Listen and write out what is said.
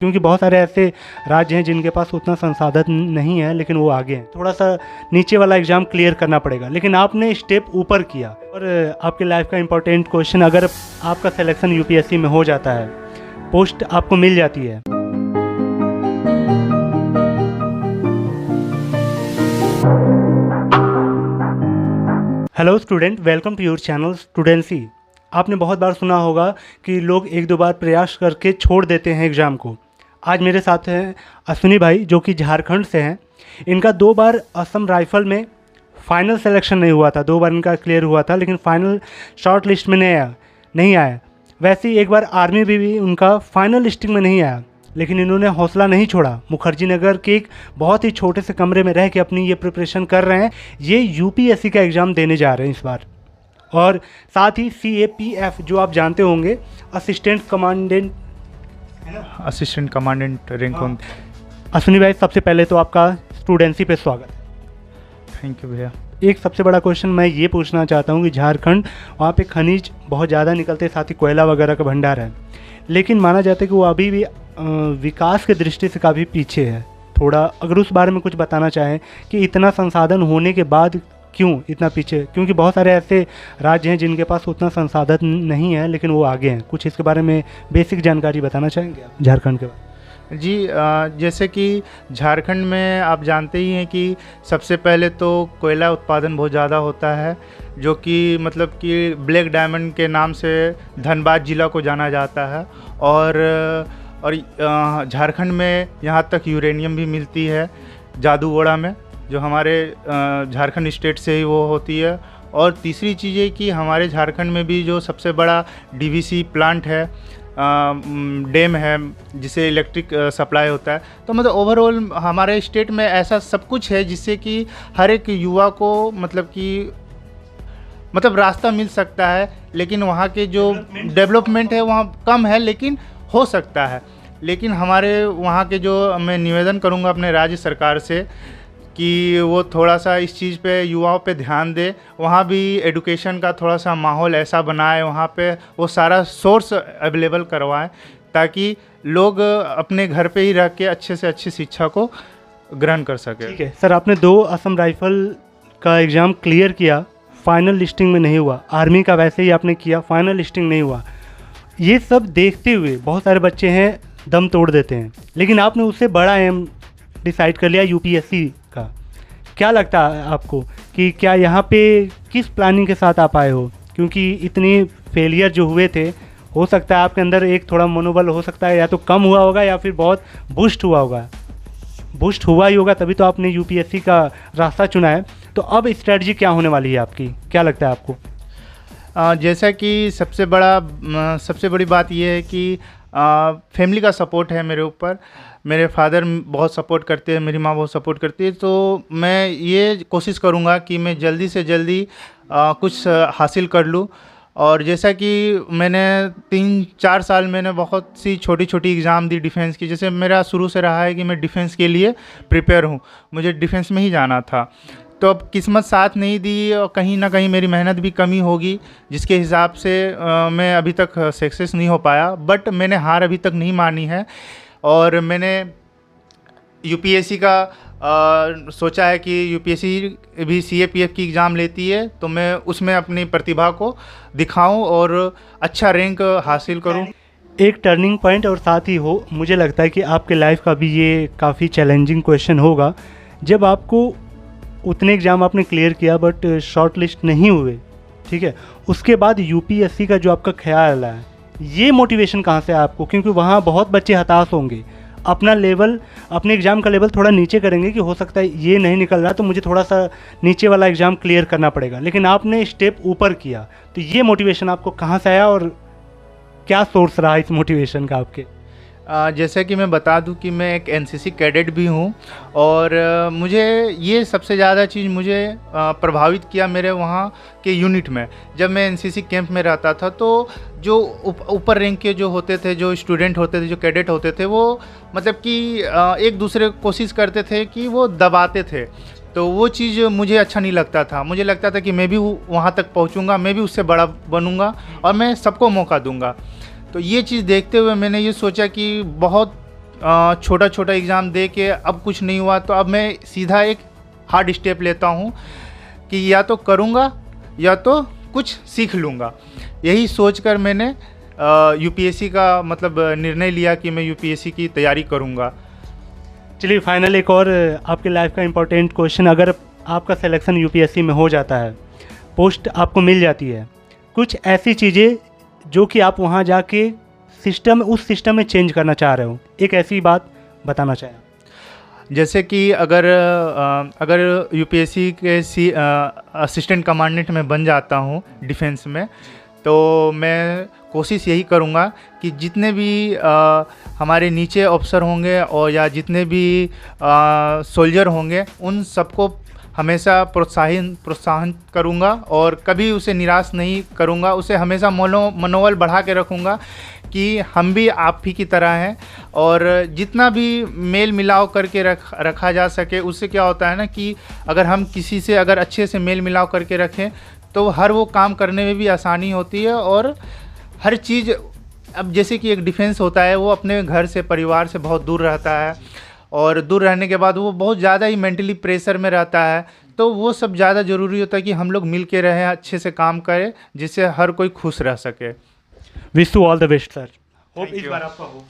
क्योंकि बहुत सारे ऐसे राज्य हैं जिनके पास उतना संसाधन नहीं है लेकिन वो आगे हैं। थोड़ा सा नीचे वाला एग्ज़ाम क्लियर करना पड़ेगा, लेकिन आपने स्टेप ऊपर किया। और आपके लाइफ का इम्पोर्टेंट क्वेश्चन, अगर आपका सिलेक्शन यूपीएससी में हो जाता है, पोस्ट आपको मिल जाती है, hello student, welcome to your channel Studency. आपने बहुत बार सुना होगा कि लोग एक दो बार प्रयास करके छोड़ देते हैं एग्ज़ाम को। आज मेरे साथ हैं अश्विनी भाई, जो कि झारखंड से हैं। इनका 2 बार असम राइफल में फ़ाइनल सिलेक्शन नहीं हुआ था, 2 बार इनका क्लियर हुआ था, लेकिन फ़ाइनल शॉर्ट लिस्ट में नहीं आया। वैसे ही एक बार आर्मी में भी उनका फ़ाइनल लिस्टिंग में नहीं आया, लेकिन इन्होंने हौसला नहीं छोड़ा। मुखर्जी नगर के एक बहुत ही छोटे से कमरे में रह के अपनी ये प्रिपरेशन कर रहे हैं। ये यूपीएससी का एग्ज़ाम देने जा रहे हैं इस बार। और साथ ही CAPF, जो आप जानते होंगे, असिस्टेंट कमांडेंट रैंक। अश्विनी भाई, सबसे पहले तो आपका स्टूडेंसी पे स्वागत है। थैंक यू भैया। एक सबसे बड़ा क्वेश्चन मैं ये पूछना चाहता हूँ कि झारखंड, वहाँ पे खनिज बहुत ज़्यादा निकलते हैं, साथ ही कोयला वगैरह का भंडार है, लेकिन माना जाता है कि वो अभी भी विकास की दृष्टि से काफ़ी पीछे है। थोड़ा अगर उस बारे में कुछ बताना चाहें कि इतना संसाधन होने के बाद क्यों इतना पीछे, क्योंकि बहुत सारे ऐसे राज्य हैं जिनके पास उतना संसाधन नहीं है लेकिन वो आगे हैं। कुछ इसके बारे में बेसिक जानकारी बताना चाहेंगे आप झारखंड के बारे में? जी, जैसे कि झारखंड में आप जानते ही हैं कि सबसे पहले तो कोयला उत्पादन बहुत ज़्यादा होता है, जो कि मतलब कि ब्लैक डायमंड के नाम से धनबाद ज़िला को जाना जाता है। और झारखंड में यहाँ तक यूरेनियम भी मिलती है जादूगोड़ा में, जो हमारे झारखंड स्टेट से ही वो होती है। और तीसरी चीज़ है कि हमारे झारखंड में भी जो सबसे बड़ा DVC प्लांट है, डैम है, जिसे इलेक्ट्रिक सप्लाई होता है। तो मतलब ओवरऑल हमारे स्टेट में ऐसा सब कुछ है जिससे कि हर एक युवा को मतलब रास्ता मिल सकता है। लेकिन वहाँ के जो डेवलपमेंट है वहाँ कम है, लेकिन हो सकता है। लेकिन हमारे वहाँ के जो, मैं निवेदन करूँगा अपने राज्य सरकार से कि वो थोड़ा सा इस चीज़ पे, युवाओं पे ध्यान दे। वहाँ भी एडुकेशन का थोड़ा सा माहौल ऐसा बनाए, वहाँ पे वो सारा सोर्स अवेलेबल करवाएं, ताकि लोग अपने घर पे ही रह के अच्छे से अच्छी शिक्षा को ग्रहण कर सके। ठीक है सर, आपने 2 असम राइफल का एग्ज़ाम क्लियर किया, फाइनल लिस्टिंग में नहीं हुआ। आर्मी का वैसे ही आपने किया, फाइनल लिस्टिंग नहीं हुआ। ये सब देखते हुए बहुत सारे बच्चे हैं दम तोड़ देते हैं, लेकिन आपने उससे बड़ा एम डिसाइड कर लिया यूपीएससी का। क्या लगता है आपको कि क्या यहाँ पे किस प्लानिंग के साथ आप आए हो? क्योंकि इतनी फेलियर जो हुए थे, हो सकता है आपके अंदर एक थोड़ा मनोबल हो सकता है या तो कम हुआ होगा या फिर बहुत बूस्ट हुआ होगा। बूस्ट हुआ ही होगा, तभी तो आपने यूपीएससी का रास्ता चुना है। तो अब स्ट्रेटजी क्या होने वाली है आपकी, क्या लगता है आपको? जैसा कि सबसे बड़ी बात यह है कि फैमिली का सपोर्ट है मेरे ऊपर। मेरे फादर बहुत सपोर्ट करते हैं, मेरी माँ बहुत सपोर्ट करती है। तो मैं ये कोशिश करूँगा कि मैं जल्दी से जल्दी कुछ हासिल कर लूँ। और जैसा कि मैंने 3-4 साल मैंने बहुत सी छोटी छोटी एग्ज़ाम दी डिफेंस की। जैसे मेरा शुरू से रहा है कि मैं डिफेंस के लिए प्रिपेयर हूँ, मुझे डिफेंस में ही जाना था। तो अब किस्मत साथ नहीं दी और कहीं ना कहीं मेरी मेहनत भी कमी होगी, जिसके हिसाब से मैं अभी तक सक्सेस नहीं हो पाया। बट मैंने हार अभी तक नहीं मानी है और मैंने यूपीएससी का सोचा है कि यूपीएससी भी CAPF की एग्ज़ाम लेती है, तो मैं उसमें अपनी प्रतिभा को दिखाऊं और अच्छा रैंक हासिल करूं। एक टर्निंग पॉइंट और साथ ही हो, मुझे लगता है कि आपके लाइफ का भी ये काफ़ी चैलेंजिंग क्वेश्चन होगा, जब आपको उतने एग्ज़ाम आपने क्लियर किया बट शॉर्ट लिस्ट नहीं हुए, ठीक है, उसके बाद यूपीएससी का जो आपका ख्याल है, ये मोटिवेशन कहाँ से आपको? क्योंकि वहाँ बहुत बच्चे हताश होंगे, अपना लेवल, अपने एग्ज़ाम का लेवल थोड़ा नीचे करेंगे कि हो सकता है ये नहीं निकल रहा तो मुझे थोड़ा सा नीचे वाला एग्ज़ाम क्लियर करना पड़ेगा, लेकिन आपने स्टेप ऊपर किया। तो ये मोटिवेशन आपको कहाँ से आया और क्या सोर्स रहा इस मोटिवेशन का आपके? जैसे कि मैं बता दूं कि मैं एक NCC कैडेट भी हूं, और मुझे ये सबसे ज़्यादा चीज़ मुझे प्रभावित किया मेरे वहाँ के यूनिट में। जब मैं NCC कैंप में रहता था, तो जो ऊपर रैंक के जो होते थे, जो स्टूडेंट होते थे, जो कैडेट होते थे, वो मतलब कि एक दूसरे को कोशिश करते थे कि वो दबाते थे। तो वो चीज़ मुझे अच्छा नहीं लगता था। मुझे लगता था कि मैं भी वहाँ तक पहुँचूँगा, मैं भी उससे बड़ा बनूँगा और मैं सबको मौका दूँगा। तो ये चीज़ देखते हुए मैंने ये सोचा कि बहुत छोटा छोटा एग्ज़ाम दे के अब कुछ नहीं हुआ तो अब मैं सीधा एक हार्ड स्टेप लेता हूँ कि या तो करूँगा या तो कुछ सीख लूँगा। यही सोचकर मैंने यूपीएससी का मतलब निर्णय लिया कि मैं यूपीएससी की तैयारी करूँगा। चलिए फाइनल एक और आपके लाइफ का इम्पोर्टेंट क्वेश्चन, अगर आपका सिलेक्शन यूपीएससी में हो जाता है, पोस्ट आपको मिल जाती है, कुछ ऐसी चीज़ें जो कि आप वहाँ जाके उस सिस्टम में चेंज करना चाह रहे हो, एक ऐसी बात बताना चाहें। जैसे कि अगर यूपीएससी के असिस्टेंट कमांडेंट में बन जाता हूँ डिफेंस में, तो मैं कोशिश यही करूँगा कि जितने भी हमारे नीचे अफसर होंगे और या जितने भी सोल्जर होंगे उन सबको हमेशा प्रोत्साहन करूँगा और कभी उसे निराश नहीं करूँगा। उसे हमेशा मनोबल बढ़ा के रखूँगा कि हम भी आप ही की तरह हैं, और जितना भी मेल मिलाव करके रखा जा सके, उससे क्या होता है ना कि अगर हम किसी से अगर अच्छे से मेल मिलाव करके रखें तो हर वो काम करने में भी आसानी होती है। और हर चीज़, अब जैसे कि एक डिफेंस होता है, वो अपने घर से परिवार से बहुत दूर रहता है और दूर रहने के बाद वो बहुत ज़्यादा ही मेंटली प्रेशर में रहता है, तो वो सब ज़्यादा ज़रूरी होता है कि हम लोग मिल के रहें, अच्छे से काम करें, जिससे हर कोई खुश रह सके। Wish you all the best sir, hope Thank इस you. बार आपका हो।